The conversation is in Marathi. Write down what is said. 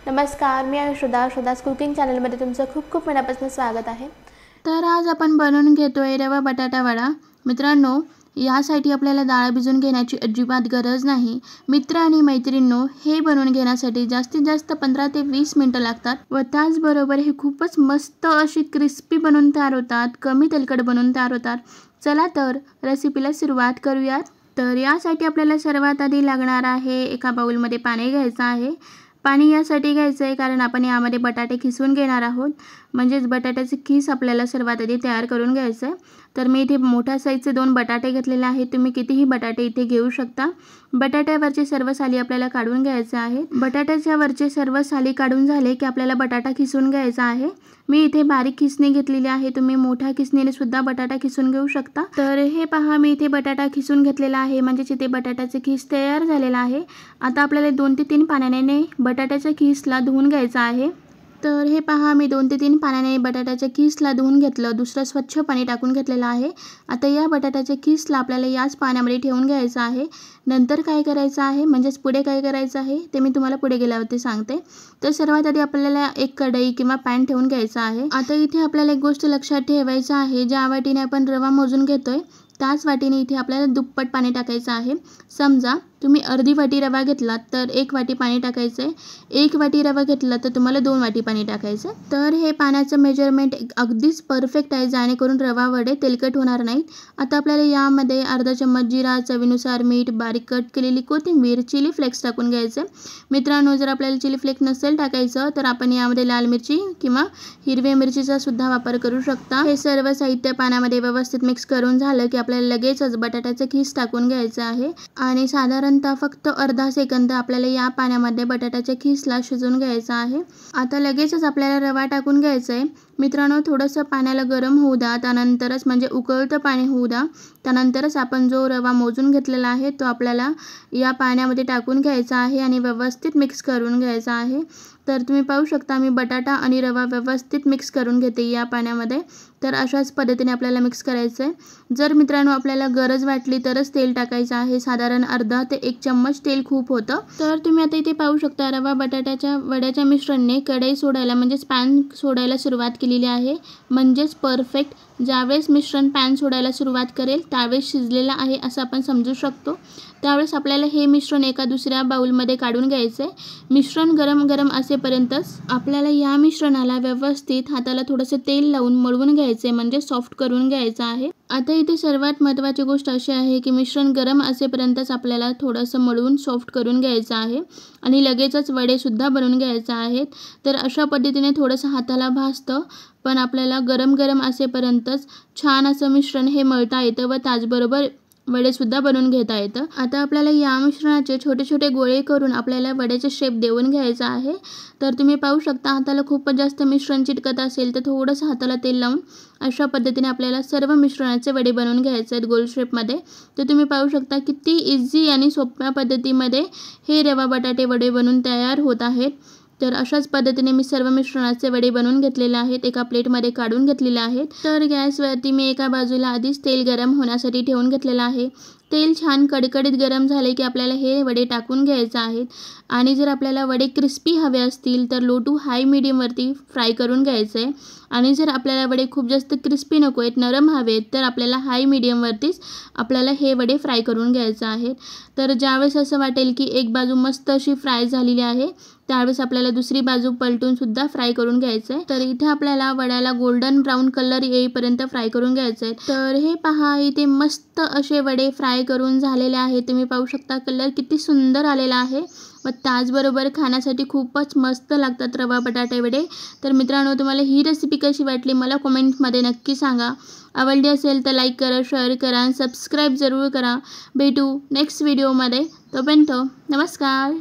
नमस्कार, मी आहे श्रद्धा's कुकिंग चॅनलमध्ये तुमचं खूप खूप मनापासून स्वागत आहे। तर आज आपण बनवून घेतोय रवा बटाटा वडा। मित्रांनो, यासाठी आपल्याला डाळ भिजवून घेण्याची अजिबात गरज नाही। मित्र आणि मैत्रिणींनो, हे बनवून घेण्यासाठी जास्तीत जास्त 15 ते 20 मिनिटं लागतात व त्याचबरोबर हे खूपच मस्त अशी क्रिस्पी बनवून तयार होतात, कमी तेलकट बनवून तयार होतात। चला तर रेसिपीला सुरुवात करूयात। तर यासाठी आपल्याला सर्वात आधी लागणार आहे एका बाउलमध्ये पाणी घ्यायचं आहे। पाणी यासाठी घ्यायचं आहे कारण आपण यामध्ये बटाटे खिसून घेणार आहोत, म्हणजेच बटाट्याचे खीस आपल्याला सर्वात आधी तयार करून घ्यायचं आहे। तर मी इथे मोठ्या साईजचे 2 बटाटे घेतलेले आहेत, तुम्ही कितीही बटाटे इथे घेऊ शकता। बटाट्यावरचे सर्व साली आपल्याला काढून घ्यायचे आहे। बटाट्याच्या वरचे सर्व साली काढून झाले की आपल्याला बटाटा खिसून घ्यायचा आहे। मी इथे बारीक खिसणी घेतलेली आहे, तुम्ही मोठ्या खिसणीने सुद्धा बटाटा खिसून घेऊ शकता। तर हे पहा, मी इथे बटाटा खिसून घेतलेला आहे, म्हणजे इथे बटाट्याचे खीस तयार झालेला आहे। आता आपल्याला 2 ते 3 पाण्याने बटाट्याच्या खीसला धुवून घ्यायचा आहे। तर हे पहा, मी 2 ते 3 पाण्याने बटाट्याच्या खीसला धुवून घेतलं, दुसरं स्वच्छ पाणी टाकून घेतलेलं आहे। आता या बटाट्याच्या खीसला आपल्याला याच पाण्यामध्ये ठेवून घ्यायचं आहे। नंतर काय करायचं आहे, म्हणजेच पुढे काय करायचं आहे ते मी तुम्हाला पुढे गेल्यावरती सांगते। तर सर्वात आधी आपल्याला एक कढई किंवा पॅन ठेवून घ्यायचा आहे। आता इथे आपल्याला एक गोष्ट लक्षात ठेवायची आहे, ज्या वाटीने आपण रवा मोजून घेतोय त्याच वाटीने इथे आपल्याला दुप्पट पाणी टाकायचं आहे। समजा तुम्ही अर्धी वाटी रवा घेतलात तर 1 वाटी पाणी टाकायचं आहे, 1 वाटी रवा घेतला तर तुम्हाला 2 वाटी पाणी टाकायचं आहे। तर हे पाण्याचं मेजरमेंट अगदीच परफेक्ट आहे, जेणेकरून रवा वडे तेलकट होणार नाहीत। आता आपल्याला यामध्ये अर्धा चम्मच जिरा, चवीनुसार मीठ, बारीक कट केलेली कोथिंबीर, चिली फ्लेक्स टाकून घ्यायचे। मित्रांनो, जर आपल्याला चिली फ्लेक्स नसेल टाकायचं तर आपण यामध्ये लाल मिरची किंवा हिरव्या मिरचीचा सुद्धा वापर करू शकता। हे सर्व साहित्य पाण्यामध्ये व्यवस्थित मिक्स करून झालं की आपल्याला लगेचच बटाट्याचं खीस टाकून घ्यायचं आहे आणि साधारणतः फक्त अर्धा सेकंद आपल्याला या पाण्यामध्ये बटाट्याच्या खीसला शिजवून घ्यायचं आहे। आता लगेचच आपल्याला रवा टाकून घ्यायचा आहे। मित्रांनो, थोडंसं पाण्याला गरम होऊ द्या, त्यानंतरच म्हणजे उकळतं पाणी होऊ द्या, त्यानंतरच आपण जो रवा मोजून घेतलेला आहे तो आपल्याला या पाण्यामध्ये टाकून घ्यायचा आहे आणि व्यवस्थित मिक्स करून घ्यायचा आहे। तर तुम्ही पाहू शकता, मी बटाटा आणि रवा व्यवस्थित मिक्स करून घेते या पाण्यामध्ये। तर अशाच पद्धतीने आपल्याला मिक्स करायचं आहे। जर मित्रांनो आपल्याला गरज वाटली तरच तेल टाकायचं आहे, साधारण अर्धा ते 1 चम्मच तेल खूप होतं। तर तुम्ही आता इथे पाहू शकता, रवा बटाट्याच्या वड्याच्या मिश्रणने कढई सोडायला म्हणजेच पॅन सोडायला सुरुवात केलेली आहे, म्हणजेच परफेक्ट। ज्यावेळेस मिश्रण पॅन सोडायला सुरुवात करेल त्यावेळेस शिजलेलं आहे असं आपण समजू शकतो। त्यावेळेस आपल्याला हे मिश्रण एका दुसऱ्या बाउलमध्ये काढून घ्यायचं आहे। मिश्रण गरम गरम असेपर्यंतच आपल्याला या मिश्रणाला व्यवस्थित हाताला थोडंसं तेल लावून मळवून घ्यायचं आहे, म्हणजे सॉफ्ट करून घ्यायचं आहे। आता इथे सर्वात महत्त्वाची गोष्ट अशी आहे की मिश्रण गरम असेपर्यंतच आपल्याला थोडंसं मळवून सॉफ्ट करून घ्यायचं आहे आणि लगेचच वडेसुद्धा बनवून घ्यायचे आहेत। तर अशा पद्धतीने थोडंसं हाताला भाजतं, पण आपल्याला गरम गरम असेपर्यंतच छान असं मिश्रण हे मळता येतं व त्याचबरोबर वडेसुद्धा बनवून घेता येतं। आता आपल्याला या मिश्रणाचे छोटे छोटे गोळे करून आपल्याला वड्याचे शेप देऊन घ्यायचा आहे। तर तुम्ही पाहू शकता, हाताला खूपच जास्त मिश्रण चिटकत असेल तर थोडंसं हाताला तेल लावून अशा पद्धतीने आपल्याला सर्व मिश्रणाचे वडे बनवून घ्यायचे आहेत गोल शेपमध्ये। तर तुम्ही पाहू शकता किती इझी आणि सोप्या पद्धतीमध्ये हे रवा बटाटे वडे बनवून तयार होत आहेत। तर अशाच पद्धतीने मी सर्व मिश्रणाचे वडे बनवून घेतलेले आहेत, एका प्लेटमध्ये काढून घेतलेले आहेत। तर गॅसवरती मी एका बाजूला आधीच तेल गरम होण्यासाठी ठेवून घेतलेलं आहे। तेल छान कडकडीत गरम झाले की आपल्याला हे वडे टाकून घ्यायचे आहेत आणि जर आपल्याला वडे क्रिस्पी हवे असतील तर लो टू हाय मीडियमवरती फ्राय करून घ्यायचे आहे आणि जर आपल्याला वडे खूप जास्त क्रिस्पी नको आहेत, नरम हवेत, तर आपल्याला हाय मीडियमवरतीच आपल्याला हे वडे फ्राय करून घ्यायचे आहेत। तर ज्यावेळेस असं वाटेल की एक बाजू मस्त अशी फ्राय झालेली आहे त्यावेळेस आपल्याला दुसरी बाजू पलटून सुद्धा फ्राय करून घ्यायचं आहे। तर इथे आपल्याला वड्याला गोल्डन ब्राऊन कलर येईपर्यंत फ्राय करून घ्यायचं आहे। तर हे पहा, इथे मस्त असे वडे फ्राय करून झालेले आहे। तुम्ही पाहू शकता कलर किती सुंदर आलेला आहे व त्याचबरोबर खाण्यासाठी खूपच मस्त लागतात रवा बटाटे वडे। तर मित्रांनो, तुम्हाला ही रेसिपी कशी वाटली मला कमेंटमध्ये नक्की सांगा। आवडली असेल तर लाईक करा, शेअर करा आणि सबस्क्राईब जरूर करा। भेटू नेक्स्ट व्हिडिओमध्ये, तोपर्यंत नमस्कार।